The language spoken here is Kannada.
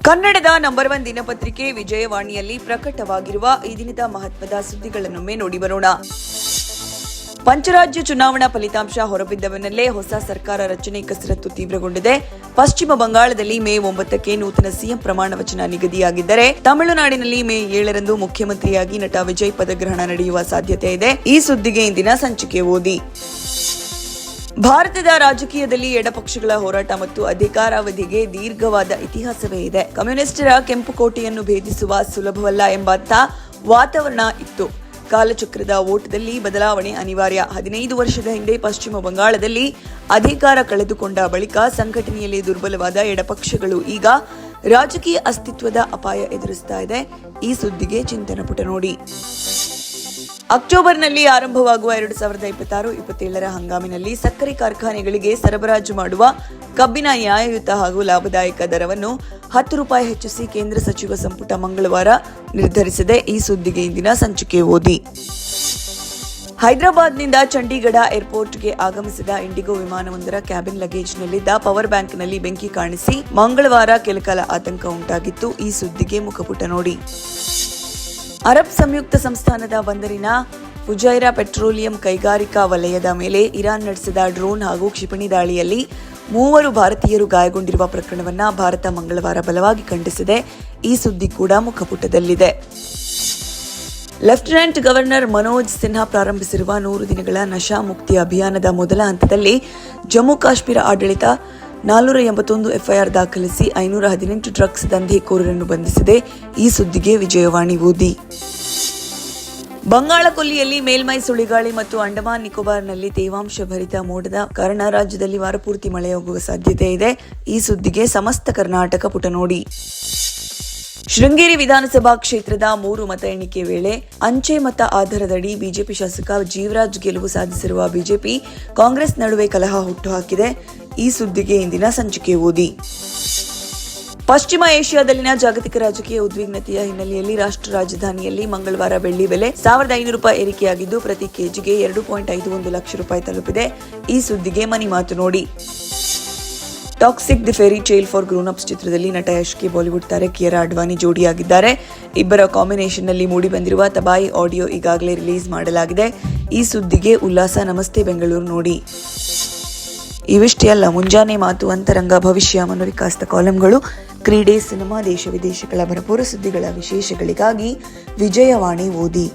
ಕನ್ನಡದ ನಂಬರ್ 1 ದಿನಪತ್ರಿಕೆ ವಿಜಯವಾಣಿಯಲ್ಲಿ ಪ್ರಕಟವಾಗಿರುವ ಈ ದಿನದ ಮಹತ್ವದ ಸುದ್ದಿಗಳನ್ನೊಮ್ಮೆ ನೋಡಿ ಬರೋಣ. ಪಂಚರಾಜ್ಯ ಚುನಾವಣಾ ಫಲಿತಾಂಶ ಹೊರಬಿದ್ದ ಬೆನ್ನಲ್ಲೇ ಹೊಸ ಸರ್ಕಾರ ರಚನೆ ಕಸರತ್ತು ತೀವ್ರಗೊಂಡಿದೆ. ಪಶ್ಚಿಮ ಬಂಗಾಳದಲ್ಲಿ ಮೇ 9ಕ್ಕೆ ನೂತನ ಸಿಎಂ ಪ್ರಮಾಣ ವಚನ ನಿಗದಿಯಾಗಿದ್ದರೆ, ತಮಿಳುನಾಡಿನಲ್ಲಿ ಮೇ 7ರಂದು ಮುಖ್ಯಮಂತ್ರಿಯಾಗಿ ನಟ ವಿಜಯ್ ಪದಗ್ರಹಣ ನಡೆಯುವ ಸಾಧ್ಯತೆ ಇದೆ. ಈ ಸುದ್ದಿಗೆ ಇಂದಿನ ಸಂಚಿಕೆ ಓದಿ. ಭಾರತದ ರಾಜಕೀಯದಲ್ಲಿ ಎಡಪಕ್ಷಗಳ ಹೋರಾಟ ಮತ್ತು ಅಧಿಕಾರಾವಧಿಗೆ ದೀರ್ಘವಾದ ಇತಿಹಾಸವೇ ಇದೆ. ಕಮ್ಯುನಿಸ್ಟರ ಕೆಂಪು ಕೋಟೆಯನ್ನು ಭೇದಿಸುವ ಸುಲಭವಲ್ಲ ಎಂಬಂತ ವಾತಾವರಣ ಇತ್ತು. ಕಾಲಚಕ್ರದ ಓಟದಲ್ಲಿ ಬದಲಾವಣೆ ಅನಿವಾರ್ಯ. 15 ವರ್ಷದ ಹಿಂದೆ ಪಶ್ಚಿಮ ಬಂಗಾಳದಲ್ಲಿ ಅಧಿಕಾರ ಕಳೆದುಕೊಂಡ ಬಳಿಕ ಸಂಘಟನೆಯಲ್ಲಿ ದುರ್ಬಲವಾದ ಎಡಪಕ್ಷಗಳು ಈಗ ರಾಜಕೀಯ ಅಸ್ತಿತ್ವದ ಅಪಾಯ ಎದುರಿಸ್ತಾ ಇದೆ. ಈ ಸುದ್ದಿಗೆ ಚಿಂತನ ಪುಟ ನೋಡಿ. ಅಕ್ಟೋಬರ್ನಲ್ಲಿ ಆರಂಭವಾಗುವ 2026-27ರ ಹಂಗಾಮಿನಲ್ಲಿ ಸಕ್ಕರೆ ಕಾರ್ಖಾನೆಗಳಿಗೆ ಸರಬರಾಜು ಮಾಡುವ ಕಬ್ಬಿನ ನ್ಯಾಯಯುತ ಹಾಗೂ ಲಾಭದಾಯಕ ದರವನ್ನು ₹10 ಹೆಚ್ಚಿಸಿ ಕೇಂದ್ರ ಸಚಿವ ಸಂಪುಟ ಮಂಗಳವಾರ ನಿರ್ಧರಿಸಿದೆ. ಈ ಸುದ್ದಿಗೆ ಇಂದಿನ ಸಂಚಿಕೆ ಓದಿ. ಹೈದರಾಬಾದ್ನಿಂದ ಚಂಡೀಗಢ ಏರ್ಪೋರ್ಟ್ಗೆ ಆಗಮಿಸಿದ ಇಂಡಿಗೋ ವಿಮಾನವೊಂದರ ಕ್ಯಾಬಿನ್ ಲಗೇಜ್ನಲ್ಲಿದ್ದ ಪವರ್ ಬ್ಯಾಂಕ್ನಲ್ಲಿ ಬೆಂಕಿ ಕಾಣಿಸಿ ಮಂಗಳವಾರ ಕೆಲಕಾಲ ಆತಂಕ ಉಂಟಾಗಿತ್ತು. ಈ ಸುದ್ದಿಗೆ ಮುಖಪುಟ ನೋಡಿ. ಅರಬ್ ಸಂಯುಕ್ತ ಸಂಸ್ಥಾನದ ಬಂದರಿನ ಫುಜೈರಾ ಪೆಟ್ರೋಲಿಯಂ ಕೈಗಾರಿಕಾ ವಲಯದ ಮೇಲೆ ಇರಾನ್ ನಡೆಸಿದ ಡ್ರೋನ್ ಹಾಗೂ ಕ್ಷಿಪಣಿ ದಾಳಿಯಲ್ಲಿ 3 ಭಾರತೀಯರು ಗಾಯಗೊಂಡಿರುವ ಪ್ರಕರಣವನ್ನು ಭಾರತ ಮಂಗಳವಾರ ಬಲವಾಗಿ ಖಂಡಿಸಿದೆ. ಈ ಸುದ್ದಿ ಕೂಡ ಮುಖಪುಟದಲ್ಲಿದೆ. ಲೆಫ್ಟಿನೆಂಟ್ ಗವರ್ನರ್ ಮನೋಜ್ ಸಿನ್ಹಾ ಪ್ರಾರಂಭಿಸಿರುವ 100 ದಿನಗಳ ನಶಾ ಮುಕ್ತಿ ಅಭಿಯಾನದ ಮೊದಲ ಹಂತದಲ್ಲಿ ಜಮ್ಮು ಕಾಶ್ಮೀರ ಆಡಳಿತ 481 ಎಫ್ಐಆರ್ ದಾಖಲಿಸಿ 518 ಡ್ರಗ್ಸ್ ದಂಧೆಕೋರರನ್ನು ಬಂಧಿಸಿದೆ. ಈ ಸುದ್ದಿಗೆ ವಿಜಯವಾಣಿ ಓದಿ. ಬಂಗಾಳ ಕೊಲ್ಲಿಯಲ್ಲಿ ಮೇಲ್ಮೈ ಸುಳಿಗಾಳಿ ಮತ್ತು ಅಂಡಮಾನ್ ನಿಕೋಬಾರ್ನಲ್ಲಿ ತೇವಾಂಶ ಭರಿತ ಮೋಡದ ಕಾರಣ ರಾಜ್ಯದಲ್ಲಿ ವಾರಪೂರ್ತಿ ಮಳೆಯಾಗುವ ಸಾಧ್ಯತೆ ಇದೆ. ಈ ಸುದ್ದಿಗೆ ಸಮಸ್ತ ಕರ್ನಾಟಕ ಪುಟ ನೋಡಿ. ಶೃಂಗೇರಿ ವಿಧಾನಸಭಾ ಕ್ಷೇತ್ರದ 3 ಮತ ಎಣಿಕೆ ವೇಳೆ ಅಂಚೆ ಮತ ಆಧಾರದಡಿ ಬಿಜೆಪಿ ಶಾಸಕ ಜೀವರಾಜ್ ಗೆಲುವು ಸಾಧಿಸಿರುವ ಬಿಜೆಪಿ ಕಾಂಗ್ರೆಸ್ ನಡುವೆ ಕಲಹ ಹುಟ್ಟುಹಾಕಿದೆ. ಈ ಸುದ್ದಿಗೆ ಇಂದಿನ ಸಂಚಿಕೆ ಓದಿ. ಪಶ್ಚಿಮ ಏಷ್ಯಾದಲ್ಲಿನ ಜಾಗತಿಕ ರಾಜಕೀಯ ಉದ್ವಿಗ್ನತೆಯ ಹಿನ್ನೆಲೆಯಲ್ಲಿ ರಾಷ್ಟ್ರ ರಾಜಧಾನಿಯಲ್ಲಿ ಮಂಗಳವಾರ ಬೆಳ್ಳಿ ಬೆಲೆ ₹1,500 ಏರಿಕೆಯಾಗಿದ್ದು ಪ್ರತಿ ಕೆಜಿಗೆ ₹2.51 ಲಕ್ಷ ತಲುಪಿದೆ. ಈ ಸುದ್ದಿಗೆ ಮನಿ ಮಾತು ನೋಡಿ. Toxic the fairy tale for grown ups ಚಿತ್ರದಲ್ಲಿ ನಟ ಯಶ್ಗೆ ಬಾಲಿವುಡ್ ತಾರೆ ಕಿಯಾರಾ ಅಡ್ವಾನಿ ಜೋಡಿಯಾಗಿದ್ದಾರೆ. ಇಬ್ಬರ ಕಾಂಬಿನೇಷನ್ ನಲ್ಲಿ ಮೂಡಿಬಂದಿರುವ ತಬಾಯಿ ಆಡಿಯೋ ಈಗಾಗಲೇ ರಿಲೀಸ್ ಮಾಡಲಾಗಿದೆ. ಈ ಸುದ್ದಿಗೆ ಉಲ್ಲಾಸ ನಮಸ್ತೆ ಬೆಂಗಳೂರು ನೋಡಿ. ಇವಿಷ್ಟೇ ಅಲ್ಲ, ಮುಂಜಾನೆ ಮಾತು, ಅಂತರಂಗ, ಭವಿಷ್ಯ, ಮನೋವಿಕಾಸದ ಕಾಲಂಗಳು, ಕ್ರೀಡೆ, ಸಿನಿಮಾ, ದೇಶ ವಿದೇಶಗಳ ಭರಪೂರ ಸುದ್ದಿಗಳ ವಿಶೇಷಗಳಿಗಾಗಿ ವಿಜಯವಾಣಿ ಓದಿ.